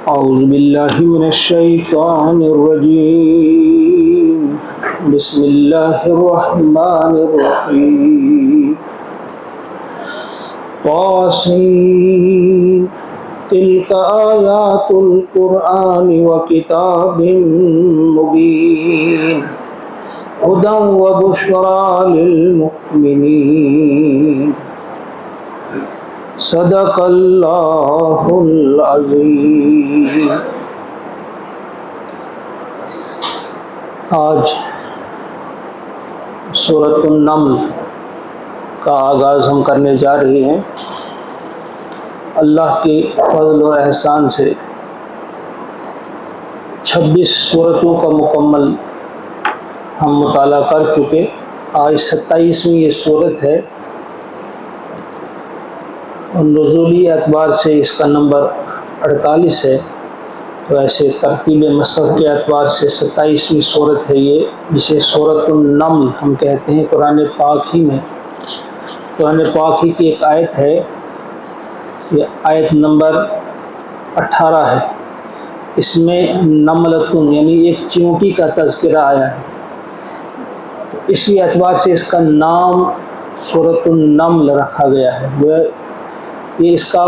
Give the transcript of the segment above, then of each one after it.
أعوذ بالله من الشيطان الرجيم بسم الله الرحمن الرحيم طاسين تلك آيات القرآن وكتاب مبين هدى وبشرى للمؤمنين صدق اللہ العظیم۔ آج سورۃ النمل کا آغاز ہم کرنے جا رہے ہیں۔ اللہ کے فضل و احسان سے 26 سورتوں کا مکمل ہم مطالعہ کر چکے۔ آج 27ویں یہ سورت ہے اور نزولی اعتبار سے اس کا نمبر 48 ہے، تو ایسے ترتیب مصحف کے اعتبار سے 27ویں سورت ہے یہ، جسے سورۃ النمل ہم کہتے ہیں۔ قرآن پاک ہی میں، قرآن پاک ہی کی ایک آیت ہے، یہ آیت نمبر 18 ہے۔ اس میں نملتن یعنی ایک چیونٹی کا تذکرہ آیا ہے، اسی اعتبار سے اس کا نام سورۃ النمل رکھا گیا ہے۔ یہ اس کا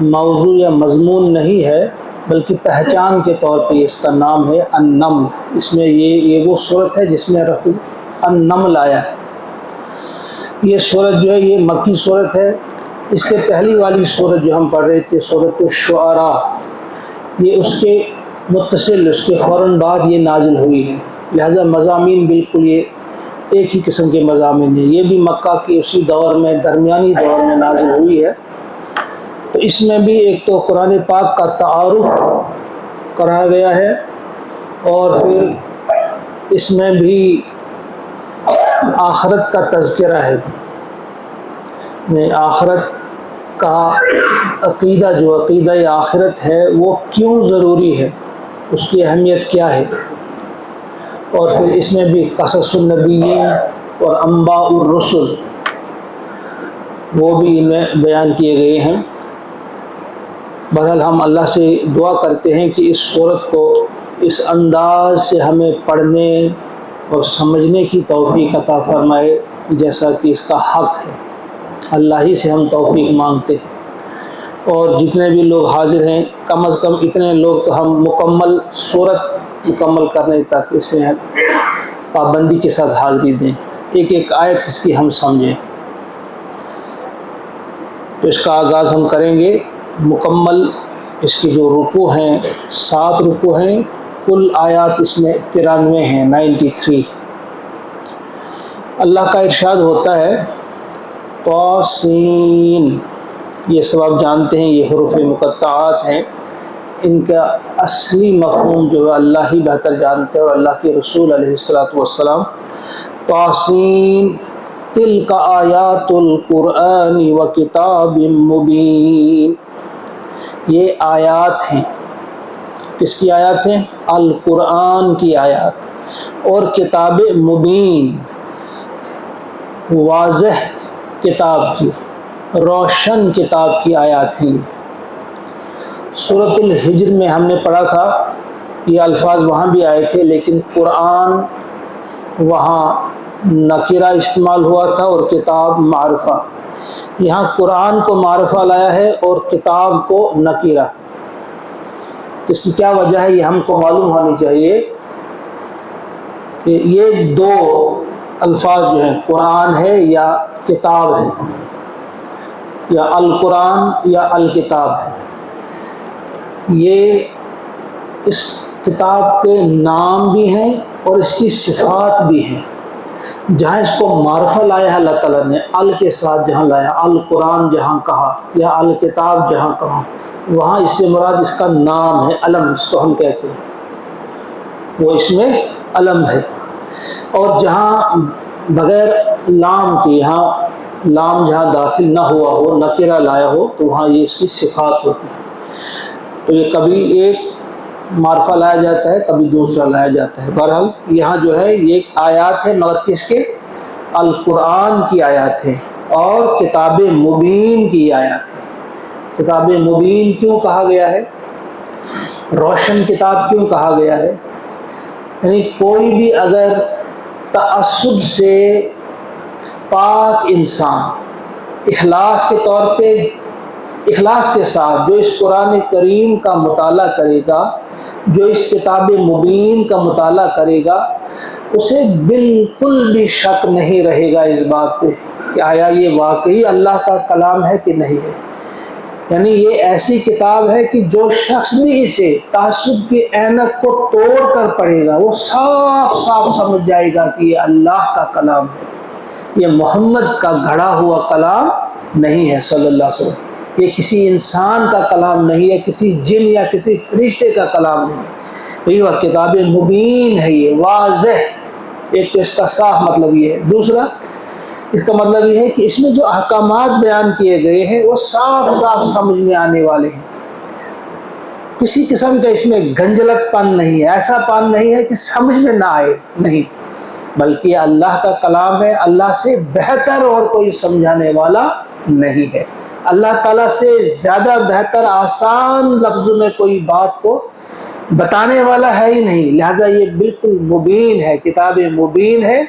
موضوع یا مضمون نہیں ہے، بلکہ پہچان کے طور پہ اس کا نام ہے النمل۔ اس میں یہ وہ صورت ہے جس میں لفظ النمل آیا ہے۔ یہ صورت جو ہے یہ مکی صورت ہے۔ اس سے پہلی والی صورت جو ہم پڑھ رہے تھے سورۃ الشعراء، یہ اس کے متصل، اس کے فوراً بعد یہ نازل ہوئی ہے، لہذا مضامین بالکل یہ ایک ہی قسم کے مضامین ہیں۔ یہ بھی مکہ کے اسی دور میں، درمیانی دور میں نازل ہوئی ہے۔ تو اس میں بھی ایک تو قرآن پاک کا تعارف کرایا گیا ہے، اور پھر اس میں بھی آخرت کا تذکرہ ہے۔ آخرت کا عقیدہ، جو عقیدہ آخرت ہے وہ کیوں ضروری ہے، اس کی اہمیت کیا ہے، اور پھر اس میں بھی قصص النبیین اور انباء الرسل وہ بھی ان میں بیان کیے گئے ہیں۔ بہرحال ہم اللہ سے دعا کرتے ہیں کہ اس سورت کو اس انداز سے ہمیں پڑھنے اور سمجھنے کی توفیق عطا فرمائے جیسا کہ اس کا حق ہے۔ اللہ ہی سے ہم توفیق مانگتے ہیں، اور جتنے بھی لوگ حاضر ہیں کم از کم اتنے لوگ تو ہم مکمل سورت مکمل کرنے تک اس میں پابندی کے ساتھ حاضری دیں، ایک ایک آیت اس کی ہم سمجھیں۔ تو اس کا آغاز ہم کریں گے مکمل۔ اس کی جو رکوع ہیں 7 رکوع ہیں، کل آیات اس میں 93 ہیں، 93۔ اللہ کا ارشاد ہوتا ہے طاسین، یہ سب آپ جانتے ہیں یہ حروف مقطعات ہیں، ان کا اصلی مفہوم جو ہے اللہ ہی بہتر جانتے ہیں اور اللہ کے رسول علیہ السلام۔ طاسین تلک آیات القرآن و کتاب مبین، یہ آیات ہیں، کس کی آیات ہیں؟ القرآن کی آیات، اور کتاب مبین واضح کتاب کی، روشن کتاب کی آیات ہیں۔ سورۃ الحجر میں ہم نے پڑھا تھا، یہ الفاظ وہاں بھی آئے تھے، لیکن قرآن وہاں نکرہ استعمال ہوا تھا اور کتاب معرفہ۔ یہاں قرآن کو معرفہ لایا ہے اور کتاب کو نکرہ۔ اس کی کیا وجہ ہے یہ ہم کو معلوم ہونی چاہیے کہ یہ دو الفاظ جو ہیں قرآن ہے یا کتاب ہے، یا القرآن یا الکتاب ہے، یہ اس کتاب کے نام بھی ہیں اور اس کی صفات بھی ہیں۔ جہاں اس کو معرفہ لایا ہے اللہ تعالیٰ نے، ال کے ساتھ جہاں لایا، القرآن جہاں کہا یا الکتاب جہاں کہا، وہاں اس سے مراد اس کا نام ہے، علم جس کو ہم کہتے ہیں، وہ اس میں علم ہے۔ اور جہاں بغیر لام کے، یہاں لام جہاں داخل نہ ہوا ہو، نکرہ لایا ہو، تو وہاں یہ اس کی صفات ہوتی ہے۔ تو یہ کبھی ایک معرفہ لایا جاتا ہے، کبھی دوسرا لایا جاتا ہے۔ بہرحال یہاں جو ہے یہ آیات ہے، مگر کس کے؟ القرآن کی آیات ہے اور کتاب مبین کی آیات ہے۔ کتاب مبین کیوں کہا گیا ہے؟ روشن کتاب کیوں کہا گیا ہے؟ یعنی کوئی بھی اگر تعصب سے پاک انسان اخلاص کے طور پہ، اخلاص کے ساتھ جو اس قرآن کریم کا مطالعہ کرے گا، جو اس کتاب مبین کا مطالعہ کرے گا، اسے بالکل بھی شک نہیں رہے گا اس بات پہ کہ آیا یہ واقعی اللہ کا کلام ہے کہ نہیں ہے۔ یعنی یہ ایسی کتاب ہے کہ جو شخص بھی اسے تعصب کی اینت کو توڑ کر پڑھے گا، وہ صاف صاف سمجھ جائے گا کہ یہ اللہ کا کلام ہے، یہ محمد کا گھڑا ہوا کلام نہیں ہے صلی اللہ علیہ وسلم، یہ کسی انسان کا کلام نہیں ہے، کسی جن یا کسی فرشتے کا کلام نہیں ہے، یہ وہ کتاب مبین ہے، یہ واضح۔ ایک تو اس کا صاف مطلب یہ ہے۔ دوسرا اس کا مطلب یہ ہے کہ اس میں جو احکامات بیان کیے گئے ہیں وہ صاف صاف سمجھ میں آنے والے ہیں، کسی قسم کا اس میں گنجلک پن نہیں ہے، ایسا پن نہیں ہے کہ سمجھ میں نہ آئے، نہیں، بلکہ یہ اللہ کا کلام ہے، اللہ سے بہتر اور کوئی سمجھانے والا نہیں ہے، اللہ تعالیٰ سے زیادہ بہتر آسان لفظوں میں کوئی بات کو بتانے والا ہے ہی نہیں، لہٰذا یہ بالکل مبین ہے، کتاب مبین ہے،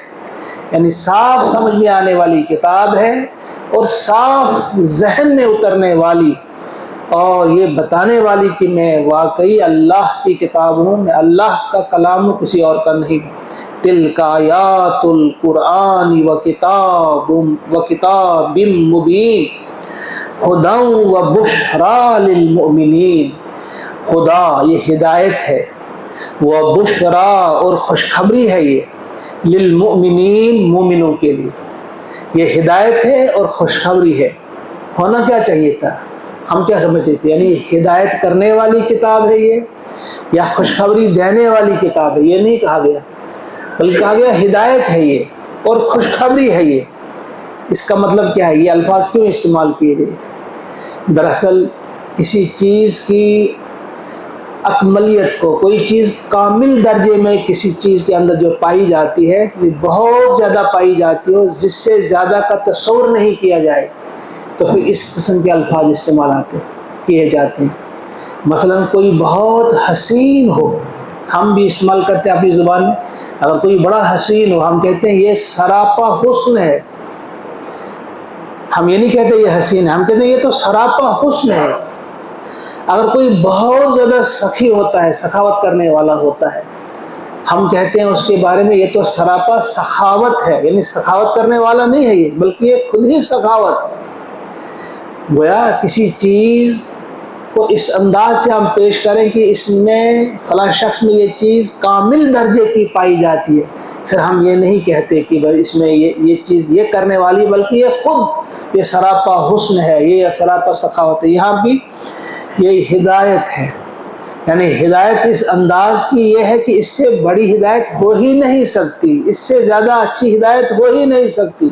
یعنی صاف سمجھ میں آنے والی کتاب ہے اور صاف ذہن میں اترنے والی، اور یہ بتانے والی کہ میں واقعی اللہ کی کتاب ہوں، میں اللہ کا کلام ہوں، کسی اور کا نہیں۔ تلک آیات القرآن و کتاب مبین ہدی و بشریٰ للمؤمنین۔ خدا یہ ہدایت ہے، وہ بشریٰ اور خوشخبری ہے، یہ للمؤمنین مومنوں کے لیے، یہ ہدایت ہے اور خوشخبری ہے۔ ہونا کیا چاہیے تھا؟ ہم کیا سمجھتے تھے؟ یعنی ہدایت کرنے والی کتاب ہے یہ یا خوشخبری دینے والی کتاب ہے؟ یہ نہیں کہا گیا، بلکہ کہا گیا ہدایت ہے یہ اور خوشخبری ہے یہ۔ اس کا مطلب کیا ہے؟ یہ الفاظ کیوں استعمال کیے گئے؟ دراصل کسی چیز کی اکملیت کو، کوئی چیز کامل درجے میں کسی چیز کے اندر جو پائی جاتی ہے، یہ بہت زیادہ پائی جاتی ہے، جس سے زیادہ کا تصور نہیں کیا جائے، تو پھر اس قسم کے الفاظ استعمال کیے جاتے ہیں۔ مثلا کوئی بہت حسین ہو، ہم بھی استعمال کرتے ہیں اپنی زبان میں، اگر کوئی بڑا حسین ہو ہم کہتے ہیں یہ سراپا حسن ہے، ہم یہ نہیں کہتے یہ حسین ہے، ہم کہتے ہیں یہ تو سراپا حسن ہے۔ اگر کوئی بہت زیادہ سخی ہوتا ہے، سخاوت کرنے والا ہوتا ہے، ہم کہتے ہیں اس کے بارے میں یہ تو سراپا سخاوت ہے، یعنی سخاوت کرنے والا نہیں ہے یہ، بلکہ یہ خود ہی سخاوت ہے۔ گویا کسی چیز کو اس انداز سے ہم پیش کریں کہ اس میں فلاں شخص میں یہ چیز کامل درجے کی پائی جاتی ہے، پھر ہم یہ نہیں کہتے کہ بھائی اس میں یہ چیز یہ کرنے والی، بلکہ یہ خود یہ سراپا حسن ہے، یہ سراپا سخاوت ہے۔ یہاں بھی یہ ہدایت ہے، یعنی ہدایت اس انداز کی یہ ہے کہ اس سے بڑی ہدایت ہو ہی نہیں سکتی، اس سے زیادہ اچھی ہدایت ہو ہی نہیں سکتی،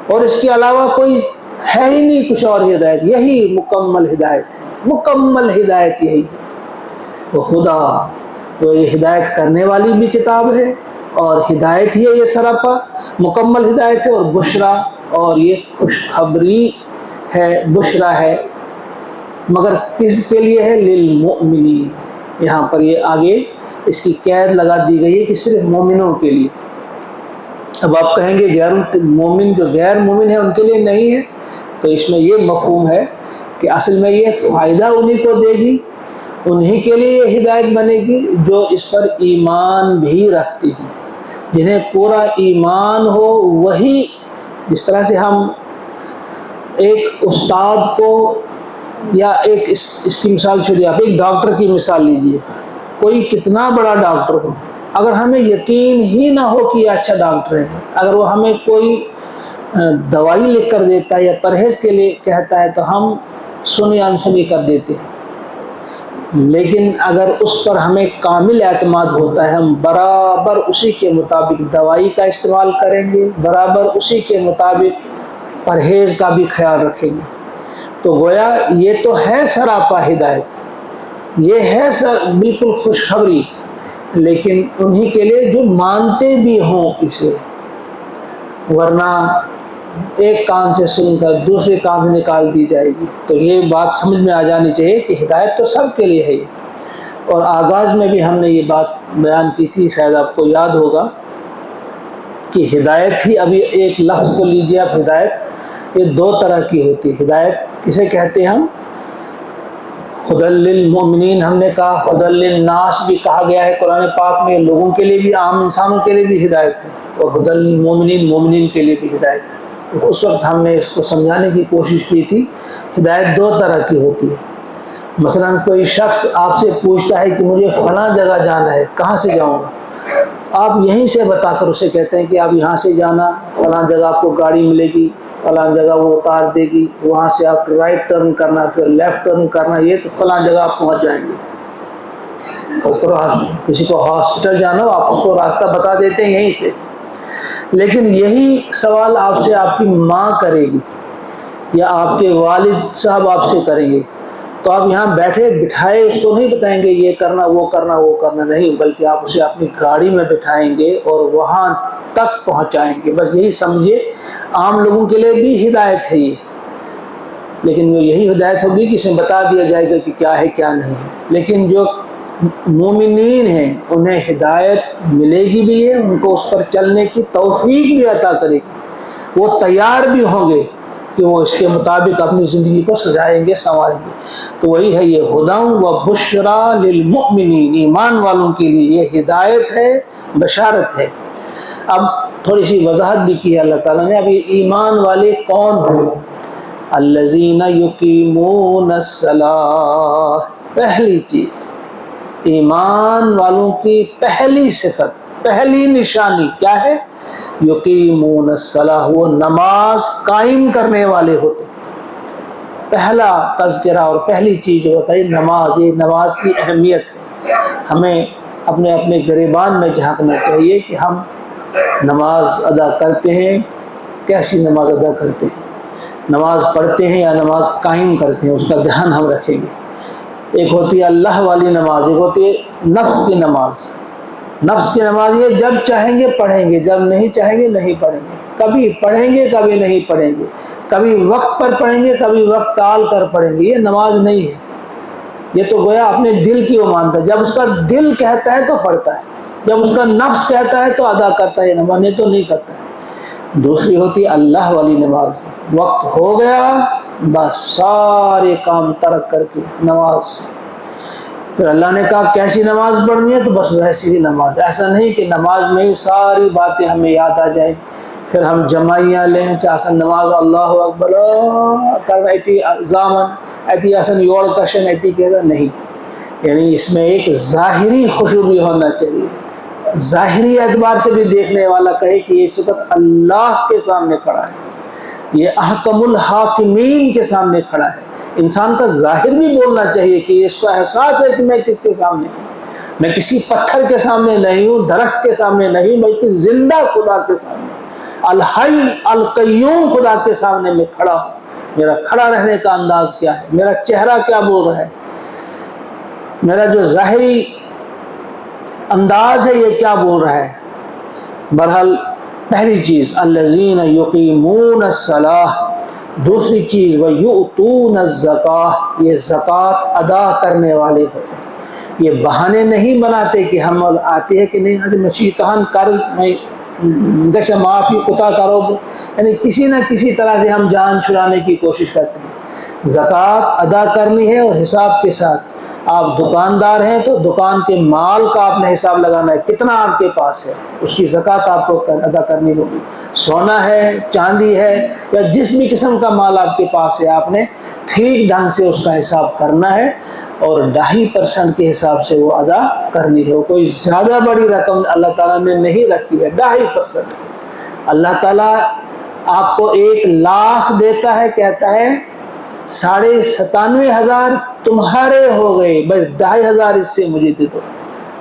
اور اس کے علاوہ کوئی ہے ہی نہیں کچھ اور ہدایت، یہی مکمل ہدایت ہے، مکمل ہدایت یہی ہے۔ وہ خدا تو یہ ہدایت کرنے والی بھی کتاب ہے اور ہدایت ہی ہے، یہ سراپا مکمل ہدایت ہے، اور بشرا اور یہ خوشخبری ہے، بشرا ہے، مگر کس کے لیے ہے؟ للمؤمنین۔ یہاں پر یہ آگے اس کی قید لگا دی گئی ہے کہ صرف مومنوں کے لیے۔ اب آپ کہیں گے غیر مومن، جو غیر مومن ہے ان کے لیے نہیں ہے، تو اس میں یہ مفہوم ہے کہ اصل میں یہ فائدہ انہی کو دے گی، انہی کے لیے یہ ہدایت بنے گی جو اس پر ایمان بھی رکھتی ہیں، جنہیں پورا ایمان ہو۔ وہی جس طرح سے ہم ایک استاد کو، یا ایک اس کی مثال چھوڑیے، آپ ایک ڈاکٹر کی مثال لیجئے، کوئی کتنا بڑا ڈاکٹر ہو، اگر ہمیں یقین ہی نہ ہو کہ یہ اچھا ڈاکٹر ہے، اگر وہ ہمیں کوئی دوائی لکھ کر دیتا ہے یا پرہیز کے لیے کہتا ہے تو ہم سنی انسنی کر دیتے ہیں، لیکن اگر اس پر ہمیں کامل اعتماد ہوتا ہے، ہم برابر اسی کے مطابق دوائی کا استعمال کریں گے، برابر اسی کے مطابق پرہیز کا بھی خیال رکھیں گے، تو گویا یہ تو ہے سراپا ہدایت، یہ ہے بالکل خوشخبری، لیکن انہی کے لیے جو مانتے بھی ہوں اسے، ورنہ ایک کان سے سن کر دوسرے کان سے نکال دی جائے گی۔ تو یہ بات سمجھ میں آ جانی چاہیے کہ ہدایت تو سب کے لیے ہے، اور آغاز میں بھی ہم نے یہ بات بیان کی تھی، شاید آپ کو یاد ہوگا کہ ہدایت ہی، ابھی ایک لفظ کو لیجیے آپ، ہدایت یہ دو طرح کی ہوتی ہے۔ ہدایت کسے کہتے ہیں ہم؟ ہدی للمؤمنین ہم نے کہا، ہدی للناس بھی کہا گیا ہے قرآن پاک میں، لوگوں کے لیے بھی، عام انسانوں کے لیے بھی ہدایت ہے، اور ہدی للمؤمنین مومنین کے لیے بھی ہدایت ہے۔ تو اس وقت ہم نے اس کو سمجھانے کی کوشش کی تھی، ہدایت دو طرح کی ہوتی ہے۔ مثلا کوئی شخص آپ سے پوچھتا ہے کہ مجھے فلاں جگہ جانا ہے، کہاں سے جاؤں گا؟ آپ یہیں سے بتا کر اسے کہتے ہیں کہ آپ یہاں سے جانا، فلاں جگہ آپ کو گاڑی ملے گی، فلاں جگہ وہ اتار دے گی، وہاں سے آپ رائٹ ٹرن کرنا، پھر لیفٹ ٹرن کرنا، یہ تو فلاں جگہ آپ پہنچ جائیں گے۔ کسی کو ہاسپٹل جانا ہو، آپ اس کو راستہ بتا دیتے ہیں یہیں سے۔ لیکن یہی سوال آپ سے آپ کی ماں کرے گی یا آپ کے والد صاحب آپ سے کریں گے، تو آپ یہاں بیٹھے بٹھائے اس کو نہیں بتائیں گے یہ کرنا وہ کرنا وہ کرنا، نہیں، بلکہ آپ اسے اپنی گاڑی میں بٹھائیں گے اور وہاں تک پہنچائیں گے۔ بس یہی سمجھے، عام لوگوں کے لیے بھی ہدایت ہے یہ، لیکن وہ یہی ہدایت ہوگی کہ اس میں بتا دیا جائے گا کہ کیا ہے کیا نہیں ہے۔ لیکن جو مومنین ہیں انہیں ہدایت ملے گی بھی ہے، ان کو اس پر چلنے کی توفیق بھی عطا کرے گی، وہ تیار بھی ہوں گے کہ وہ اس کے مطابق اپنی زندگی کو سجائیں گے، سنواریں گے۔ تو وہی ہے یہ ہدی و بشری للمؤمنین، ایمان والوں کے لیے یہ ہدایت ہے، بشارت ہے۔ اب تھوڑی سی وضاحت بھی کی ہے اللہ تعالیٰ نے۔ اب یہ ایمان والے کون ہیں؟ الذین یقیمون الصلاۃ، پہلی چیز ایمان والوں کی پہلی صفت، پہلی نشانی کیا ہے؟ یقیمون الصلاۃ، وہ نماز قائم کرنے والے ہوتے۔ پہلا تذکرہ اور پہلی چیز جو ہوتا ہے نماز، یہ نماز کی اہمیت ہے۔ ہمیں اپنے اپنے گریبان میں جھانکنا چاہیے کہ ہم نماز ادا کرتے ہیں، کیسی نماز ادا کرتے ہیں، نماز پڑھتے ہیں یا نماز قائم کرتے ہیں، اس کا دھیان ہم رکھیں گے۔ ایک ہوتی ہے اللہ والی نماز، ایک ہوتی ہے نفس کی نماز۔ نفس کی نماز یہ جب چاہیں گے پڑھیں گے، جب نہیں چاہیں گے نہیں پڑھیں گے، کبھی پڑھیں گے کبھی نہیں پڑھیں گے، کبھی وقت پر پڑھیں گے کبھی وقت ٹال کر پڑھیں گے، یہ نماز نہیں ہے۔ یہ تو گویا اپنے دل کی وہ مانتا ہے، جب اس کا دل کہتا ہے تو پڑھتا ہے، جب اس کا نفس کہتا ہے تو ادا کرتا ہے، یہ نماز نہیں تو نہیں کرتا ہے۔ دوسری ہوتی ہے اللہ والی نماز، وقت ہو گیا بس سارے کام ترک کر کے نماز۔ پھر اللہ نے کہا کیسی نماز پڑھنی ہے، تو بس ویسی ہی نماز۔ ایسا نہیں کہ نماز میں ہی ساری باتیں ہمیں یاد آ جائیں، پھر ہم جمعیاں لیں کہ آسن نماز اللہ اکبر کر ایتی زامن ایتی آسن یوڑ کشن ایتی کہتا نہیں، یعنی اس میں ایک ظاہری خشوع بھی ہونا چاہیے، ظاہری اعتبار سے بھی دیکھنے والا کہے کہ یہ صفت اللہ کے سامنے کھڑا ہے، یہ احکم الحاکمین کے سامنے کھڑا ہے۔ انسان کا ظاہر بھی بولنا چاہیے کہ اس کا احساس ہے کہ میں کس کے سامنے ہوں، میں کسی پتھر کے سامنے نہیں ہوں، درخت کے سامنے نہیں، بلکہ زندہ خدا کے سامنے، الحی القیوم خدا کے سامنے میں کھڑا ہوں۔ میرا کھڑا رہنے کا انداز کیا ہے، میرا چہرہ کیا بول رہا ہے، میرا جو ظاہری انداز ہے یہ کیا بول رہا ہے۔ بہرحال پہلی چیز الذین یقیمون الصلاۃ، دوسری چیز وَيُؤْتُونَ الزَّكَاةَ، یہ زکوٰۃ ادا کرنے والے ہوتے ہیں۔ یہ بہانے نہیں بناتے کہ ہم آتے ہیں کہ نہیں آج مشیتان قرض میں جیسے معافی کتا کرو، یعنی کسی نہ کسی طرح سے ہم جان چھڑانے کی کوشش کرتے ہیں۔ زکوٰۃ ادا کرنی ہے اور حساب کے ساتھ۔ آپ دکاندار ہیں تو دکان کے مال کا آپ نے حساب لگانا ہے، کتنا آپ کے پاس ہے، اس کی زکوٰۃ آپ کو ادا کرنی ہوگی۔ سونا ہے، چاندی ہے، یا جس بھی قسم کا مال آپ کے پاس ہے، آپ نے ٹھیک ڈھنگ سے اس کا حساب کرنا ہے اور 2.5% کے حساب سے وہ ادا کرنی ہے۔ وہ کوئی زیادہ بڑی رقم اللہ تعالیٰ نے نہیں رکھی ہے، 2.5%۔ اللہ تعالیٰ آپ کو 1,00,000 دیتا ہے، کہتا ہے 97,500 تمہارے ہو گئے، بس 2.5% اس سے مجھے دے دو،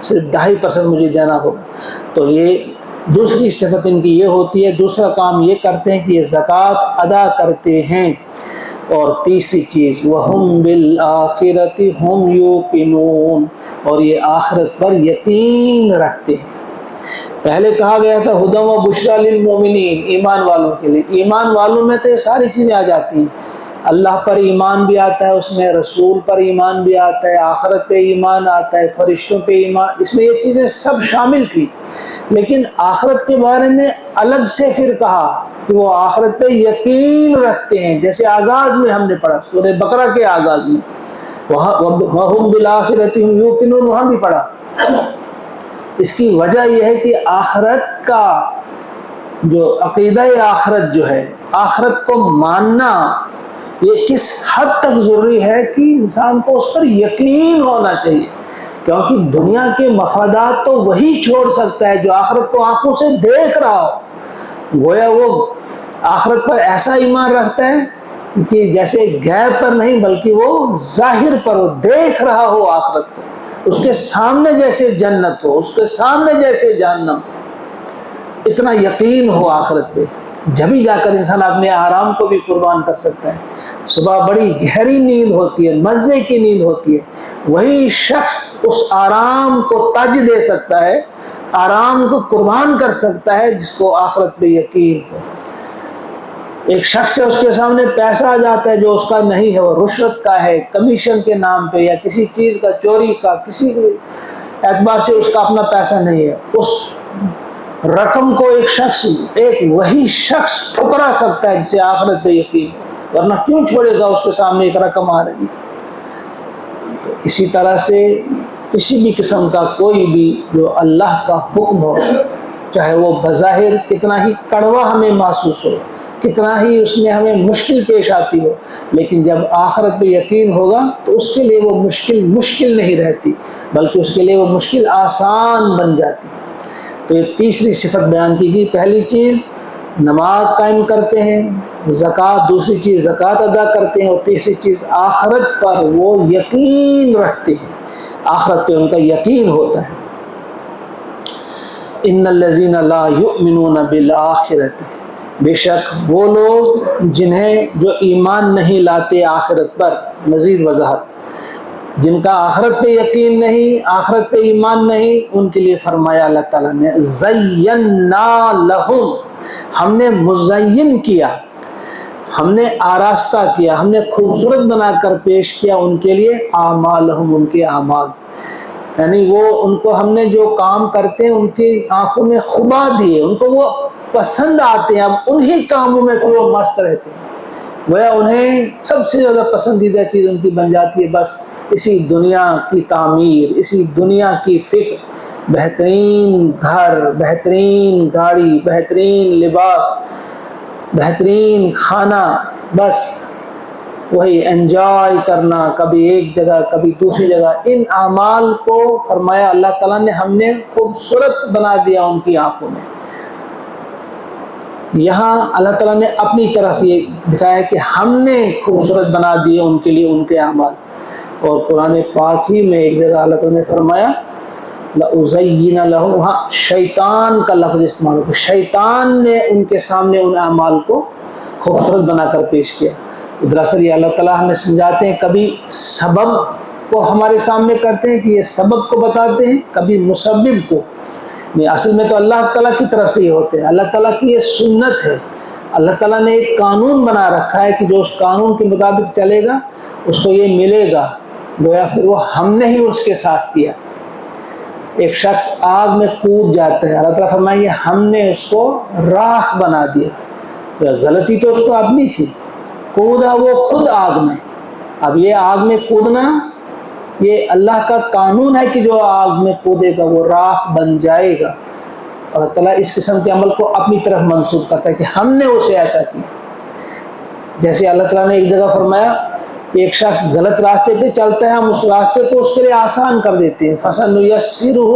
صرف 2.5% مجھے دینا ہوگا۔ تو یہ دوسری صفت ان کی یہ ہوتی ہے، دوسرا کام یہ کرتے ہیں کہ یہ زکوٰۃ ادا کرتے ہیں۔ اور تیسری چیز وَهُمْ بِالْآخِرَةِ هُمْ يُوقِنُونَ، اور یہ آخرت پر یقین رکھتے ہیں۔ پہلے کہا گیا تھا ہدی و بشری للمؤمنین، ایمان والوں کے لیے۔ ایمان والوں میں تو یہ ساری چیزیں آ جاتی ہیں، اللہ پر ایمان بھی آتا ہے، اس میں رسول پر ایمان بھی آتا ہے، آخرت پہ ایمان آتا ہے، فرشتوں پہ ایمان، اس میں یہ چیزیں سب شامل تھی۔ لیکن آخرت کے بارے میں الگ سے پھر کہا کہ وہ آخرت پہ یقین رکھتے ہیں، جیسے آغاز میں ہم نے پڑھا سورہ بقرہ کے آغاز میں، وَهُمْ بِالْآخِرَةِ هُمْ يُوقِنُونَ، وہاں بھی پڑھا۔ اس کی وجہ یہ ہے کہ آخرت کا جو عقیدہ آخرت جو ہے، آخرت کو ماننا یہ کس حد تک ضروری ہے کہ انسان کو اس پر یقین ہونا چاہیے، کیونکہ دنیا کے مفادات تو وہی چھوڑ سکتا ہے جو آخرت کو آنکھوں سے دیکھ رہا ہو۔ گویا وہ آخرت پر ایسا ایمان رکھتا ہے کہ جیسے غیب پر نہیں بلکہ وہ ظاہر پر ہو، دیکھ رہا ہو آخرت کو، اس کے سامنے جیسے جنت ہو، اس کے سامنے جیسے جہنم، اتنا یقین ہو آخرت پہ، جبھی جا کر انسان اپنے آرام کو بھی قربان کر سکتا ہے۔ صبح بڑی گہری نیند ہوتی ہے، مزے کی نیند ہوتی ہے، وہی شخص اس آرام کو تج دے سکتا ہے، آرام کو قربان کر سکتا ہے جس کو آخرت پہ یقین ہو۔ ایک شخص ہے، اس کے سامنے پیسہ آ جاتا ہے جو اس کا نہیں ہے، وہ رشوت کا ہے، کمیشن کے نام پہ یا کسی چیز کا، چوری کا، کسی اعتبار سے اس کا اپنا پیسہ نہیں ہے، اس رقم کو ایک وہی شخص ٹھکرا سکتا ہے جسے آخرت پہ یقین ہے، ورنہ کیوں چھوڑے گا اس کے سامنے ایک رقم آ رہی۔ اسی طرح سے کسی بھی قسم کا کوئی بھی جو اللہ کا حکم ہو، چاہے وہ بظاہر کتنا ہی کڑوا ہمیں محسوس ہو، کتنا ہی اس میں ہمیں مشکل پیش آتی ہو، لیکن جب آخرت پہ یقین ہوگا تو اس کے لیے وہ مشکل نہیں رہتی، بلکہ اس کے لیے وہ مشکل آسان بن جاتی۔ تو یہ تیسری صفت بیان کی گئی، پہلی چیز نماز قائم کرتے ہیں، زکوٰۃ، دوسری چیز زکوٰۃ ادا کرتے ہیں، اور تیسری چیز آخرت پر وہ یقین رکھتے ہیں، آخرت پہ ان کا یقین ہوتا ہے۔ ان الذین لا یؤمنون بالآخرۃ، بے شک وہ لوگ جو ایمان نہیں لاتے آخرت پر، مزید وضاحت، جن کا آخرت پہ یقین نہیں، آخرت پہ ایمان نہیں، ان کے لیے فرمایا اللہ تعالیٰ نے زینا لہم، ہم نے مزین کیا، ہم نے آراستہ کیا، ہم نے خوبصورت بنا کر پیش کیا ان کے لیے اعمالہم، ان کے اعمال، یعنی وہ ان کو ہم نے جو کام کرتے ہیں ان کی آنکھوں میں خبا دیے، ان کو وہ پسند آتے ہیں، اب انہی کاموں میں پھر وہ مست رہتے ہیں، گویا انہیں سب سے زیادہ پسندیدہ چیز ان کی بن جاتی ہے بس اسی دنیا کی تعمیر، اسی دنیا کی فکر، بہترین گھر، بہترین گاڑی، بہترین لباس، بہترین کھانا، بس وہی انجوائے کرنا، کبھی ایک جگہ کبھی دوسری جگہ۔ ان اعمال کو فرمایا اللہ تعالیٰ نے ہم نے خوبصورت بنا دیا ان کی آنکھوں میں۔ یہاں اللہ تعالیٰ نے اپنی طرف یہ دکھایا کہ ہم نے خوبصورت بنا دیے ان کے لیے ان کے اعمال، اور قرآن پاک ہی میں ایک جگہ اللہ تعالیٰ نے فرمایا لَأُزَيِّنَ لَهُمْ، وہاں شیطان کا لفظ استعمال ہو، شیطان نے ان کے سامنے ان اعمال کو خوبصورت بنا کر پیش کیا۔ دراصل یہ اللہ تعالیٰ ہمیں سمجھاتے ہیں، کبھی سبب کو ہمارے سامنے کرتے ہیں کہ یہ سبب کو بتاتے ہیں، کبھی مسبب کو، اصل میں تو اللہ تعالیٰ کی طرف سے یہ ہوتے ہیں، اللہ تعالیٰ کی یہ سنت ہے، اللہ تعالیٰ نے ایک قانون بنا رکھا ہے کہ جو اس قانون کے مطابق چلے گا اس کو یہ ملے گا، گویا پھر وہ ہم نے ہی اس کے ساتھ کیا۔ ایک شخص آگ میں کود جاتا ہے، اللہ تعالیٰ فرمائے ہم نے اس کو راکھ بنا دیا، غلطی تو اس کو اپنی تھی، کودا وہ خود آگ میں، اب یہ آگ میں کودنا یہ اللہ کا قانون ہے کہ جو آگ میں کودے گا وہ راکھ بن جائے گا، اللہ تعالیٰ اس قسم کے عمل کو اپنی طرف منسوب کرتا ہے کہ ہم نے اسے ایسا کیا۔ جیسے اللہ تعالیٰ نے ایک جگہ فرمایا ایک شخص غلط راستے پہ چلتا ہے، ہم اس راستے کو اس کے لیے آسان کر دیتے ہیں، فَسَنُيَسِّرُهُ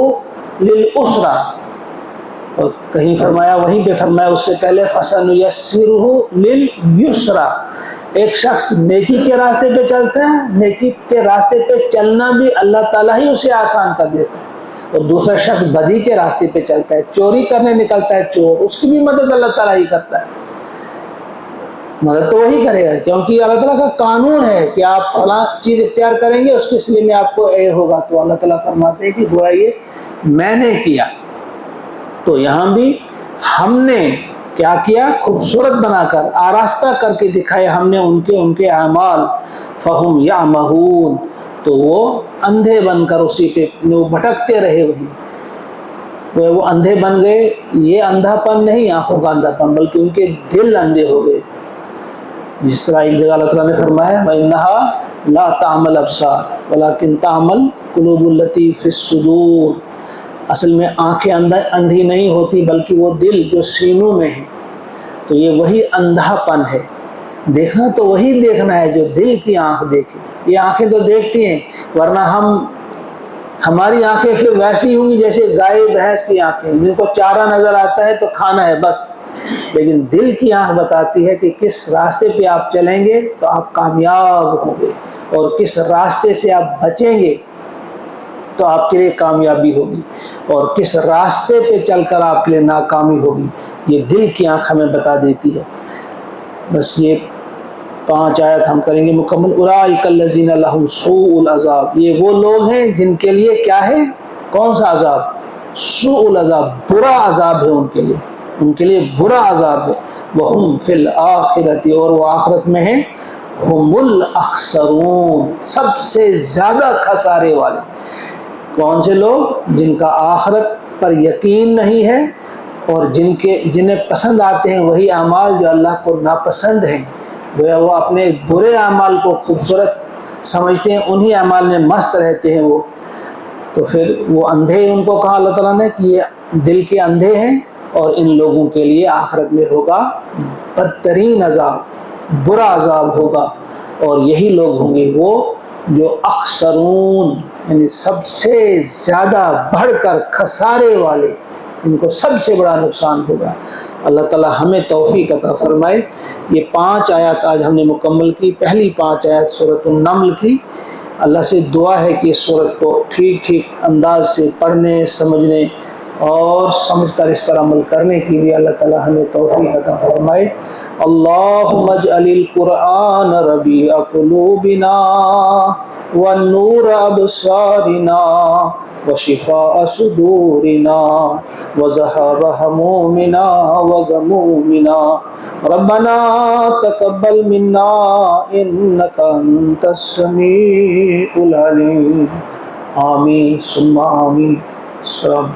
لِلْعُسْرَى، اور کہیں فرمایا وہیں پہ فرمایا اس سے پہلے فَسَنُيَسِّرُهُ لِلْيُسْرَى، ایک شخص نیکی کے راستے پہ چلتا ہے، نیکی کے راستے پہ چلنا بھی اللہ تعالیٰ ہی اسے آسان کر دیتا ہے، اور دوسرا شخص بدی کے راستے پہ چلتا ہے، چوری کرنے نکلتا ہے چور، اس کی بھی مدد اللہ تعالیٰ ہی کرتا ہے، مدد تو وہی کرے گا، کیونکہ اللہ تعالیٰ کا قانون ہے کہ آپ فلاں چیز اختیار کریں گے اس کے سلے میں آپ کو اے ہوگا، تو اللہ تعالیٰ فرماتے ہیں کہ گویا یہ میں نے کیا، تو یہاں بھی ہم نے کیا کیا؟ خوبصورت بنا کر، آراستہ کر کے دکھائے ہم نے ان کے اعمال، فہم یعمہون، تو وہ اندھے بن کر اسی پہ وہ بھٹکتے رہے، وہی وہ اندھے بن گئے۔ یہ اندھا پن نہیں آنکھوں کا اندھا پن، بلکہ ان کے دل اندھے ہو گئے۔ جس طرح ایک جگہ اللہ تعالیٰ نے فرمایا وَإِنَّهَا لَا تَعْمَى الْأَبْصَارُ وَلَكِنْ تَعْمَى الْقُلُوبُ الَّتِي فِي الصُّدُورِ، اصل میں آنکھیں اندھی نہیں ہوتی، بلکہ وہ دل جو سینوں میں ہے۔ تو یہ وہی اندھا پن ہے، دیکھنا تو وہی دیکھنا ہے جو دل کی آنکھ دیکھے۔ یہ آنکھیں تو دیکھتی ہیں، ورنہ ہماری آنکھیں پھر ویسی ہوں گی جیسے گائے بھینس کی آنکھیں، جن کو چارہ نظر آتا ہے تو کھانا ہے بس، لیکن دل کی آنکھ بتاتی ہے کہ کس راستے پہ آپ چلیں گے تو آپ کامیاب ہوں گے، اور کس راستے سے آپ بچیں گے تو آپ کے لیے کامیابی ہوگی، اور کس راستے پہ چل کر آپ کے لیے ناکامی ہوگی، یہ دل کی آنکھ ہمیں بتا دیتی ہے۔ بس یہ 5 آیت ہم کریں گے مکمل۔ اولئک الذین لہم سوء العذاب، یہ وہ لوگ ہیں جن کے لیے کیا ہے؟ کون سا عذاب؟ سوء العذاب، برا عذاب ہے ان کے لیے برا عذاب ہے۔ وہم فی الآخرۃ، اور وہ آخرت میں ہیں، ہم الاخسرون، سب سے زیادہ خسارے والے۔ کون سے لوگ؟ جن کا آخرت پر یقین نہیں ہے، اور جنہیں پسند آتے ہیں وہی اعمال جو اللہ کو ناپسند ہیں، وہ اپنے برے اعمال کو خوبصورت سمجھتے ہیں، انہی اعمال میں مست رہتے ہیں وہ، تو پھر وہ اندھے، ان کو کہا اللہ تعالیٰ نے کہ یہ دل کے اندھے ہیں، اور ان لوگوں کے لیے آخرت میں ہوگا بدترین عذاب، برا عذاب ہوگا، اور یہی لوگ ہوں گے وہ جو اخسرون، یعنی سب سے زیادہ بڑھ کر خسارے والے، ان کو سب سے بڑا نقصان ہوگا۔ اللہ تعالیٰ ہمیں توفیق عطا فرمائے۔ یہ 5 آیات آج ہم نے مکمل کی، پہلی 5 آیات سورۃ النمل کی۔ اللہ سے دعا ہے کہ اس سورت کو ٹھیک انداز سے پڑھنے، سمجھنے اور سمجھ کر اس پر عمل کرنے کی بھی اللہ تعالیٰ ہمیں توفیق عطا فرمائے۔ اللہم اجعل القرآن ربیع قلوبنا ونور ابصارنا وشفاء صدورنا وذهاب همومنا وغمومنا ربنا تقبل منا انك انت السميع العليم۔ آمین ثم آمین۔ السلام